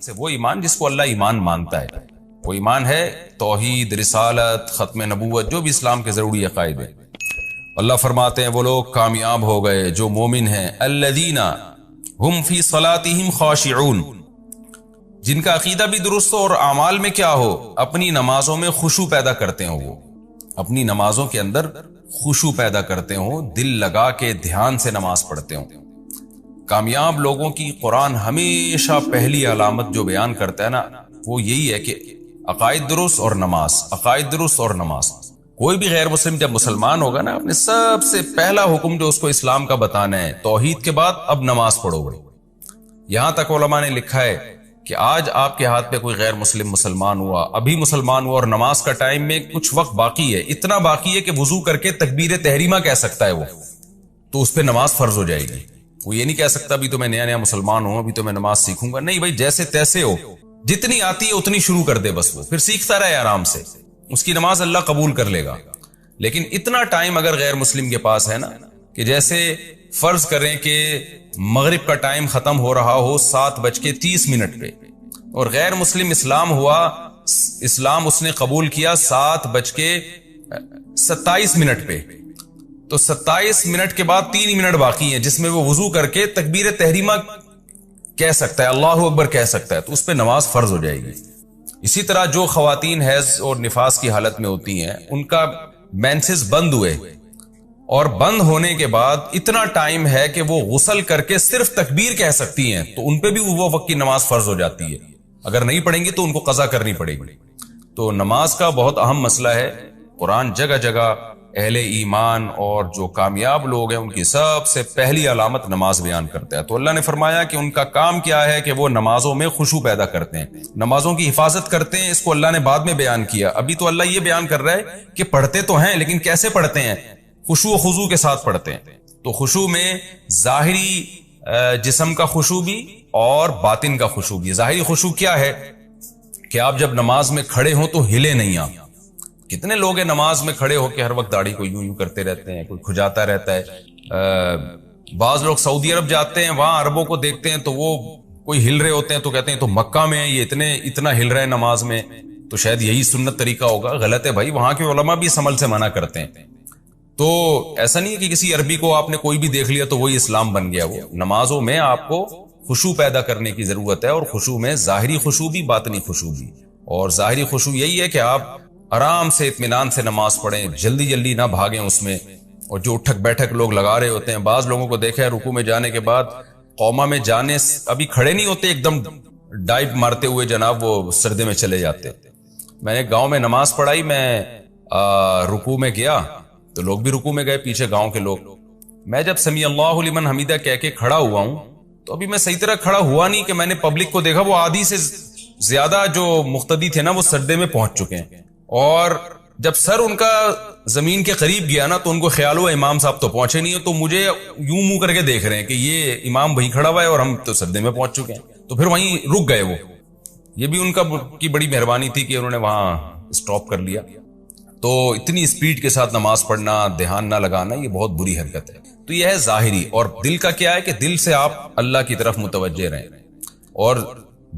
سے وہ ایمان جس کو اللہ ایمان مانتا ہے، وہ ایمان ہے توحید، رسالت، ختم نبوت، جو بھی اسلام کے ضروری عقائد ہیں۔ اللہ فرماتے ہیں وہ لوگ کامیاب ہو گئے جو مومن ہیں، الذین ہم فی صلاتہم خاشعون، جن کا عقیدہ بھی درست ہو اور اعمال میں کیا ہو، اپنی نمازوں میں خشوع پیدا کرتے ہوں، وہ اپنی نمازوں کے اندر خشوع پیدا کرتے ہوں، دل لگا کے دھیان سے نماز پڑھتے ہوں۔ کامیاب لوگوں کی قرآن ہمیشہ پہلی علامت جو بیان کرتا ہے نا، وہ یہی ہے کہ عقائد درست اور نماز، عقائد درست اور نماز۔ کوئی بھی غیر مسلم جب مسلمان ہوگا نا، اپنے سب سے پہلا حکم جو اس کو اسلام کا بتانا ہے، توحید کے بعد اب نماز پڑھو گے۔ یہاں تک علماء نے لکھا ہے کہ آج آپ کے ہاتھ پہ کوئی غیر مسلم مسلمان ہوا، ابھی مسلمان ہوا، اور نماز کا ٹائم میں کچھ وقت باقی ہے، اتنا باقی ہے کہ وضو کر کے تکبیر تحریمہ کہہ سکتا ہے وہ، تو اس پہ نماز فرض ہو جائے گی۔ وہ یہ نہیں کہہ سکتا ابھی تو میں نیا مسلمان ہوں، ابھی تو میں نماز سیکھوں گا، نہیں بھائی، جیسے تیسے ہو، جتنی آتی ہے اتنی شروع کر دے بس، وہ پھر سیکھتا رہے آرام سے، اس کی نماز اللہ قبول کر لے گا۔ لیکن اتنا ٹائم اگر غیر مسلم کے پاس ہے نا، کہ جیسے فرض کریں کہ مغرب کا ٹائم ختم ہو رہا ہو 7:30 پہ، اور غیر مسلم اسلام ہوا، اسلام اس نے قبول کیا 7:27 پہ، تو 27 منٹ کے بعد 3 منٹ باقی ہیں جس میں وہ وضو کر کے تکبیر تحریمہ کہہ سکتا ہے، اللہ اکبر کہہ سکتا ہے، تو اس پہ نماز فرض ہو جائے گی۔ اسی طرح جو خواتین حیض اور نفاس کی حالت میں ہوتی ہیں، ان کا مینسز بند ہوئے اور بند ہونے کے بعد اتنا ٹائم ہے کہ وہ غسل کر کے صرف تکبیر کہہ سکتی ہیں، تو ان پہ بھی وہ وقت کی نماز فرض ہو جاتی ہے۔ اگر نہیں پڑھیں گی تو ان کو قضا کرنی پڑے گی۔ تو نماز کا بہت اہم مسئلہ ہے۔ قرآن جگہ جگہ اہل ایمان اور جو کامیاب لوگ ہیں ان کی سب سے پہلی علامت نماز بیان کرتا ہے۔ تو اللہ نے فرمایا کہ ان کا کام کیا ہے کہ وہ نمازوں میں خشوع پیدا کرتے ہیں، نمازوں کی حفاظت کرتے ہیں۔ اس کو اللہ نے بعد میں بیان کیا، ابھی تو اللہ یہ بیان کر رہا ہے کہ پڑھتے تو ہیں لیکن کیسے پڑھتے ہیں، خشوع و خضوع کے ساتھ پڑھتے ہیں۔ تو خشوع میں ظاہری جسم کا خشوع بھی اور باطن کا خشوع بھی۔ ظاہری خشوع کیا ہے کہ آپ جب نماز میں کھڑے ہوں تو ہلے نہیں آپ۔ کتنے لوگ ہیں نماز میں کھڑے ہو کے ہر وقت داڑھی کو یوں یوں کرتے رہتے ہیں، کوئی کھجاتا رہتا ہے۔ بعض لوگ سعودی عرب جاتے ہیں، وہاں عربوں کو دیکھتے ہیں تو وہ کوئی ہل رہے ہوتے ہیں تو کہتے ہیں تو مکہ میں یہ اتنا ہل رہے ہیں نماز میں، تو شاید یہی سنت طریقہ ہوگا۔ غلط ہے بھائی، وہاں کے علماء بھی اس عمل سے منع کرتے ہیں۔ تو ایسا نہیں ہے کہ کسی عربی کو آپ نے کوئی بھی دیکھ لیا تو وہی اسلام بن گیا۔ وہ نمازوں میں آپ کو خشوع پیدا کرنے کی ضرورت ہے، اور خشوع میں ظاہری خشوع بھی باطنی خشوع بھی۔ اور ظاہری خشوع یہی ہے کہ آپ آرام سے اطمینان سے نماز پڑھیں، جلدی جلدی نہ بھاگیں اس میں۔ اور جو اٹھک بیٹھک لوگ لگا رہے ہوتے ہیں، بعض لوگوں کو دیکھا ہے رکوع میں جانے کے بعد قوما میں جانے ابھی کھڑے نہیں ہوتے، ایک دم ڈائیو مارتے ہوئے جناب وہ سردے میں چلے جاتے۔ میں نے گاؤں میں نماز پڑھائی، میں رکوع میں گیا تو لوگ بھی رکوع میں گئے، پیچھے گاؤں کے لوگ۔ میں جب سمیع اللہ لمن حمیدہ کہہ کے کھڑا ہوا ہوں تو ابھی میں صحیح طرح کھڑا ہوا نہیں کہ میں نے پبلک کو دیکھا وہ آدھی سے زیادہ جو مقتدی تھے نا وہ سجدے میں پہنچ چکے ہیں، اور جب سر ان کا زمین کے قریب گیا نا تو ان کو خیال ہوا امام صاحب تو پہنچے نہیں ہیں، تو مجھے یوں منہ کر کے دیکھ رہے ہیں کہ یہ امام وہیں کھڑا ہوا ہے اور ہم تو سجدے میں پہنچ چکے ہیں، تو پھر وہیں رک گئے وہ۔ یہ بھی ان کی بڑی مہربانی تھی کہ انہوں نے وہاں اسٹاپ کر لیا۔ تو اتنی اسپیڈ کے ساتھ نماز پڑھنا، دھیان نہ لگانا، یہ بہت بری حرکت ہے۔ تو یہ ہے ظاہری۔ اور دل کا کیا ہے کہ دل سے آپ اللہ کی طرف متوجہ رہیں، اور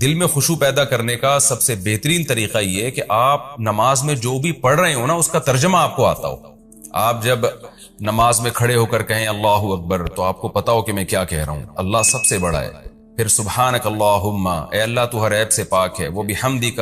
دل میں خشوع پیدا کرنے کا سب سے بہترین طریقہ یہ ہے کہ آپ نماز میں جو بھی پڑھ رہے ہو نا اس کا ترجمہ آپ کو آتا ہو۔ آپ جب نماز میں کھڑے ہو کر کہیں اللہ اکبر تو آپ کو پتا ہو کہ میں کیا کہہ رہا ہوں، اللہ سب سے بڑا ہے۔ پھر سبحانک اللہم، اے اللہ تو ہر عیب سے پاک ہے، وہ بحمدک،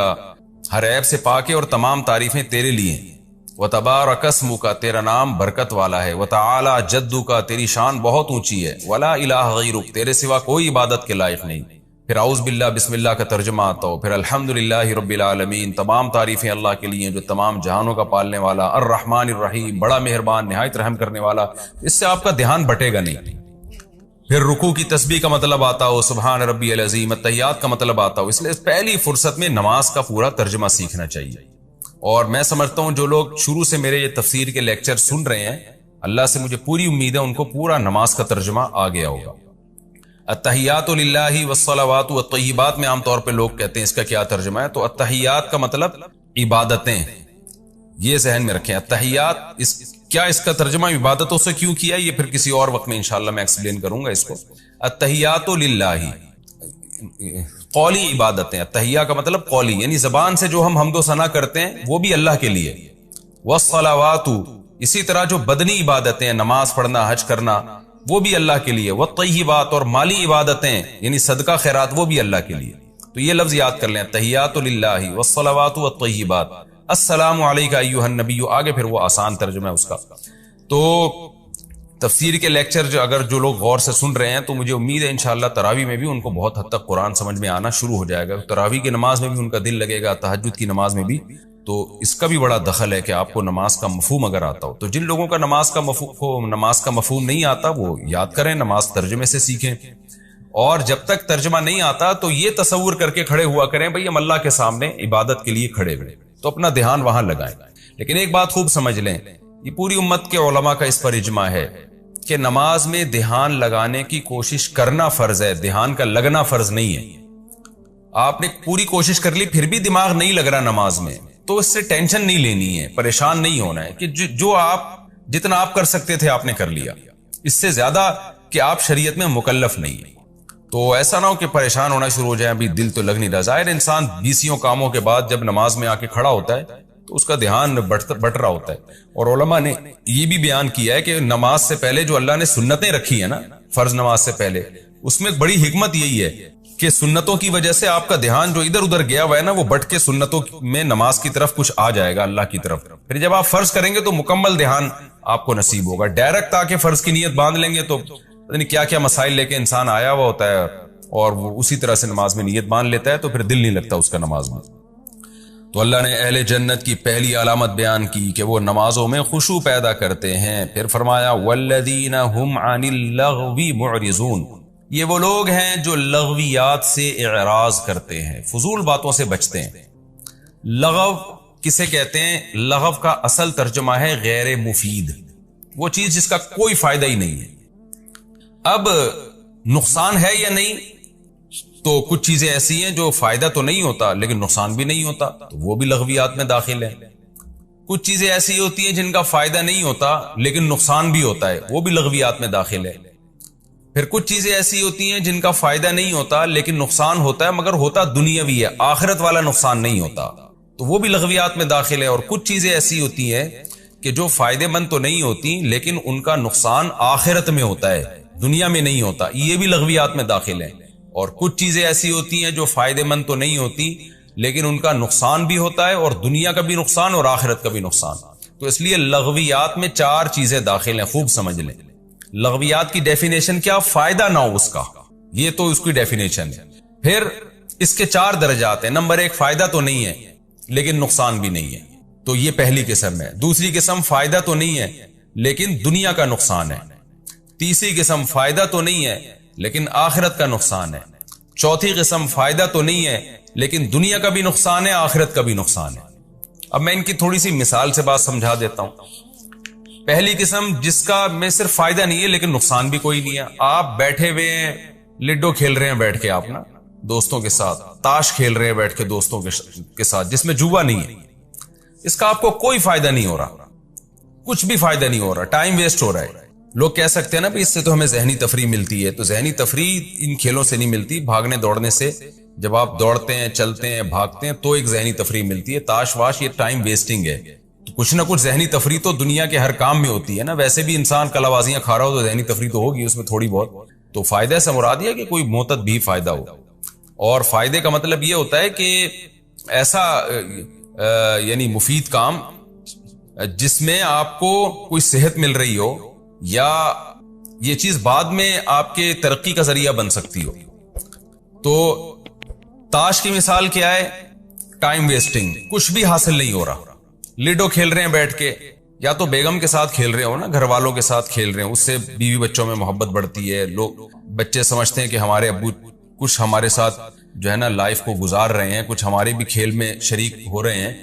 ہر عیب سے پاک ہے اور تمام تعریفیں تیرے لیے ہیں۔ وتبارک اسمک، تیرا نام برکت والا ہے۔ وتعالی جدک، تیری شان بہت اونچی ہے۔ ولا الہ غیرک، تیرے سوا کوئی عبادت کے لائق نہیں۔ پھر اعوذ باللہ بسم اللہ کا ترجمہ آتا ہو۔ پھر الحمدللہ رب العالمین، تمام تعریفیں اللہ کے لیے جو تمام جہانوں کا پالنے والا، الرحمن الرحیم، بڑا مہربان نہایت رحم کرنے والا۔ اس سے آپ کا دھیان بٹے گا نہیں۔ پھر رکوع کی تسبیح کا مطلب آتا ہو، سبحان ربی العظیم، التحیات کا مطلب آتا ہو۔ اس لیے پہلی فرصت میں نماز کا پورا ترجمہ سیکھنا چاہیے۔ اور میں سمجھتا ہوں جو لوگ شروع سے میرے یہ تفسیر کے لیکچر سن رہے ہیں، اللہ سے مجھے پوری امید ہے ان کو پورا نماز کا ترجمہ آ گیا ہوگا۔ التحیات للہ والصلوات والطیبات میں عام طور پہ لوگ کہتے ہیں اس کا کیا ترجمہ ہے، تو التحیات کا مطلب عبادتیں، یہ ذہن میں رکھیں۔ التحیات اس کا ترجمہ عبادتوں سے کیوں کیا، یہ پھر کسی اور وقت میں انشاءاللہ میں ایکسپلین کروں گا اس کو۔ التحیات للہ، قولی عبادتیں، تحیہ کا مطلب قولی، یعنی زبان سے جو ہم حمد و ثنا کرتے ہیں وہ بھی اللہ کے لیے، والصلوات، اسی طرح جو بدنی عبادتیں ہیں، نماز پڑھنا، حج کرنا، وہ بھی اللہ کے لیے، والطیبات، اور مالی عبادتیں یعنی صدقہ خیرات، وہ بھی اللہ کے لیے۔ تو یہ لفظ یاد کر لیں، تحیات للہ والصلوات والطیبات، السلام علیک ایھا النبی، آگے پھر وہ آسان ترجمہ ہے اس کا۔ تو تفسیر کے لیکچر جو لوگ غور سے سن رہے ہیں تو مجھے امید ہے انشاءاللہ تراویح میں بھی ان کو بہت حد تک قرآن سمجھ میں آنا شروع ہو جائے گا، تراویح کی نماز میں بھی ان کا دل لگے گا، تہجد کی نماز میں بھی۔ تو اس کا بھی بڑا دخل ہے کہ آپ کو نماز کا مفہوم اگر آتا ہو، تو جن لوگوں کا نماز کا مفہوم نہیں آتا وہ یاد کریں، نماز ترجمے سے سیکھیں، اور جب تک ترجمہ نہیں آتا تو یہ تصور کر کے کھڑے ہوا کریں بھئی ہم اللہ کے سامنے عبادت کے لیے کھڑے ہوئے، تو اپنا دھیان وہاں لگائیں۔ لیکن ایک بات خوب سمجھ لیں، یہ پوری امت کے علماء کا اس پر اجماع ہے کہ نماز میں دھیان لگانے کی کوشش کرنا فرض ہے، دھیان کا لگنا فرض نہیں ہے۔ آپ نے پوری کوشش کر لی پھر بھی دماغ نہیں لگ رہا نماز میں، تو اس سے ٹینشن نہیں لینی ہے، پریشان نہیں ہونا ہے کہ جو آپ جتنا آپ کر سکتے تھے آپ نے کر لیا، اس سے زیادہ کہ آپ شریعت میں مکلف نہیں ہیں۔ تو ایسا نہ ہو کہ پریشان ہونا شروع ہو جائے، ابھی دل تو لگ نہیں رہا۔ ظاہر انسان 20 کاموں کے بعد جب نماز میں آ کے کھڑا ہوتا ہے تو اس کا دھیان بٹ رہا ہوتا ہے، اور علماء نے یہ بھی بیان کیا ہے کہ نماز سے پہلے جو اللہ نے سنتیں رکھی ہیں نا، فرض نماز سے پہلے، اس میں ایک بڑی حکمت یہی ہے کہ سنتوں کی وجہ سے آپ کا دھیان جو ادھر ادھر گیا ہوا ہے نا، وہ بٹ کے سنتوں میں نماز کی طرف کچھ آ جائے گا، اللہ کی طرف۔ پھر جب آپ فرض کریں گے تو مکمل دھیان آپ کو نصیب ہوگا۔ ڈائریکٹ آ کے فرض کی نیت باندھ لیں گے تو پتہ نہیں کیا کیا مسائل لے کے انسان آیا ہوا ہوتا ہے، اور وہ اسی طرح سے نماز میں نیت باندھ لیتا ہے، تو پھر دل نہیں لگتا اس کا نماز میں۔ تو اللہ نے اہل جنت کی پہلی علامت بیان کی کہ وہ نمازوں میں خشوع پیدا کرتے ہیں، پھر فرمایا والذین هم عن اللغو معرضون، یہ وہ لوگ ہیں جو لغویات سے اعراض کرتے ہیں، فضول باتوں سے بچتے ہیں۔ لغو کسے کہتے ہیں؟ لغو کا اصل ترجمہ ہے غیر مفید، وہ چیز جس کا کوئی فائدہ ہی نہیں ہے۔ اب نقصان ہے یا نہیں؟ تو کچھ چیزیں ایسی ہیں جو فائدہ تو نہیں ہوتا لیکن نقصان بھی نہیں ہوتا، تو وہ بھی لغویات میں داخل ہیں۔ کچھ چیزیں ایسی ہوتی ہیں جن کا فائدہ نہیں ہوتا لیکن نقصان بھی ہوتا ہے، وہ بھی لغویات میں داخل ہے۔ پھر کچھ چیزیں ایسی ہوتی ہیں جن کا فائدہ نہیں ہوتا لیکن نقصان ہوتا ہے، مگر ہوتا دنیاوی ہے، آخرت والا نقصان نہیں ہوتا، تو وہ بھی لغویات میں داخل ہے۔ اور کچھ چیزیں ایسی ہوتی ہیں کہ جو فائدے مند تو نہیں ہوتی لیکن ان کا نقصان آخرت میں ہوتا ہے، دنیا میں نہیں ہوتا، یہ بھی لغویات میں داخل ہے۔ اور کچھ چیزیں ایسی ہوتی ہیں جو فائدے مند تو نہیں ہوتی لیکن ان کا نقصان بھی ہوتا ہے، اور دنیا کا بھی نقصان اور آخرت کا بھی نقصان۔ تو اس لیے لغویات میں 4 چیزیں داخل ہیں، خوب سمجھ لیں۔ لغویات کی ڈیفینیشن کیا؟ فائدہ نہ ہو اس کا، یہ تو اس کی ڈیفینیشن ہے۔ پھر اس کے 4 درجات ہیں۔ نمبر 1، فائدہ تو نہیں ہے لیکن نقصان بھی نہیں ہے، تو یہ پہلی قسم ہے۔ دوسری قسم، فائدہ تو نہیں ہے لیکن دنیا کا نقصان ہے۔ تیسری قسم، فائدہ تو نہیں ہے لیکن آخرت کا نقصان ہے۔ چوتھی قسم، فائدہ تو نہیں ہے لیکن دنیا کا بھی نقصان ہے، آخرت کا بھی نقصان ہے۔ اب میں ان کی تھوڑی سی مثال سے بات سمجھا دیتا ہوں۔ پہلی قسم جس کا میں صرف فائدہ نہیں ہے لیکن نقصان بھی کوئی نہیں ہے، آپ بیٹھے ہوئے ہیں، لڈو کھیل رہے ہیں بیٹھ کے، آپ نا دوستوں کے ساتھ تاش کھیل رہے ہیں بیٹھ کے دوستوں کے ساتھ، جس میں جوا نہیں ہے، اس کا آپ کو کوئی فائدہ نہیں ہو رہا، کچھ بھی فائدہ نہیں ہو رہا، ٹائم ویسٹ ہو رہا ہے۔ لوگ کہہ سکتے ہیں نا بھی اس سے تو ہمیں ذہنی تفریح ملتی ہے، تو ذہنی تفریح ان کھیلوں سے نہیں ملتی، بھاگنے دوڑنے سے، جب آپ دوڑتے ہیں، چلتے ہیں، بھاگتے ہیں تو ایک ذہنی تفریح ملتی ہے۔ تاش واش یہ ٹائم ویسٹنگ ہے، تو کچھ نہ کچھ ذہنی تفریح تو دنیا کے ہر کام میں ہوتی ہے نا۔ ویسے بھی انسان کلاوازیاں کھا رہا ہو تو ذہنی تفریح تو ہوگی اس میں تھوڑی بہت، تو فائدہ سے مراد یہ کہ کوئی معتد بھی فائدہ ہو، اور فائدے کا مطلب یہ ہوتا ہے کہ ایسا یعنی مفید کام جس میں آپ کو کوئی صحت مل رہی ہو، یا یہ چیز بعد میں آپ کے ترقی کا ذریعہ بن سکتی ہو۔ تو تاش کی مثال کیا ہے؟ ٹائم ویسٹنگ، کچھ بھی حاصل نہیں ہو رہا، لڈو کھیل رہے ہیں بیٹھ کے، یا تو بیگم کے ساتھ کھیل رہے ہو نا، گھر والوں کے ساتھ کھیل رہے ہیں، اس سے بیوی بچوں میں محبت بڑھتی ہے، لوگ بچے سمجھتے ہیں کہ ہمارے ابو کچھ ہمارے ساتھ جو ہے نا لائف کو گزار رہے ہیں، کچھ ہمارے بھی کھیل میں شریک ہو رہے ہیں،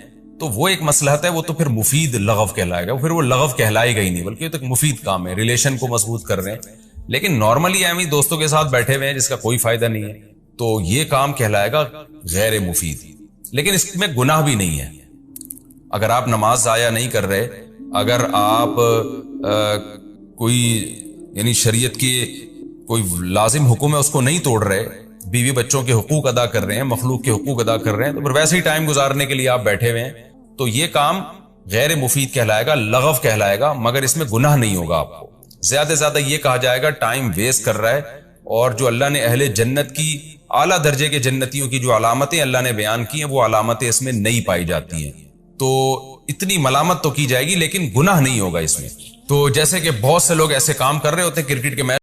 تو وہ ایک مصلحت ہے، وہ تو پھر مفید لغو کہلائے گا، پھر وہ لغو کہلائے گا ہی نہیں، بلکہ یہ تو ایک مفید کام ہے، ریلیشن کو مضبوط کر رہے ہیں۔ لیکن نارملی ایویں دوستوں کے ساتھ بیٹھے ہوئے ہیں جس کا کوئی فائدہ نہیں ہے، تو یہ کام کہلائے گا غیر مفید، لیکن اس میں گناہ بھی نہیں ہے۔ اگر آپ نماز ضائع نہیں کر رہے، اگر آپ کوئی یعنی شریعت کی کوئی لازم حکم ہے اس کو نہیں توڑ رہے، بیوی بچوں کے حقوق ادا کر رہے ہیں, مخلوق کے حقوق ادا کر رہے ہیں, تو پھر ویسے ہی ٹائم گزارنے کے لیے آپ بیٹھے ہوئے ہیں, تو یہ کام غیر مفید کہلائے گا, لغو کہلائے گا, مگر اس میں گناہ نہیں ہوگا آپ کو. زیادہ سے زیادہ یہ کہا جائے گا ٹائم ویسٹ کر رہا ہے. اور جو اللہ نے اہل جنت کی, اعلیٰ درجے کے جنتیوں کی جو علامتیں اللہ نے بیان کی ہیں, وہ علامتیں اس میں نہیں پائی جاتی ہیں. تو اتنی ملامت تو کی جائے گی لیکن گناہ نہیں ہوگا اس میں. تو جیسے کہ بہت سے لوگ ایسے کام کر رہے ہوتے ہیں کرکٹ کے میچ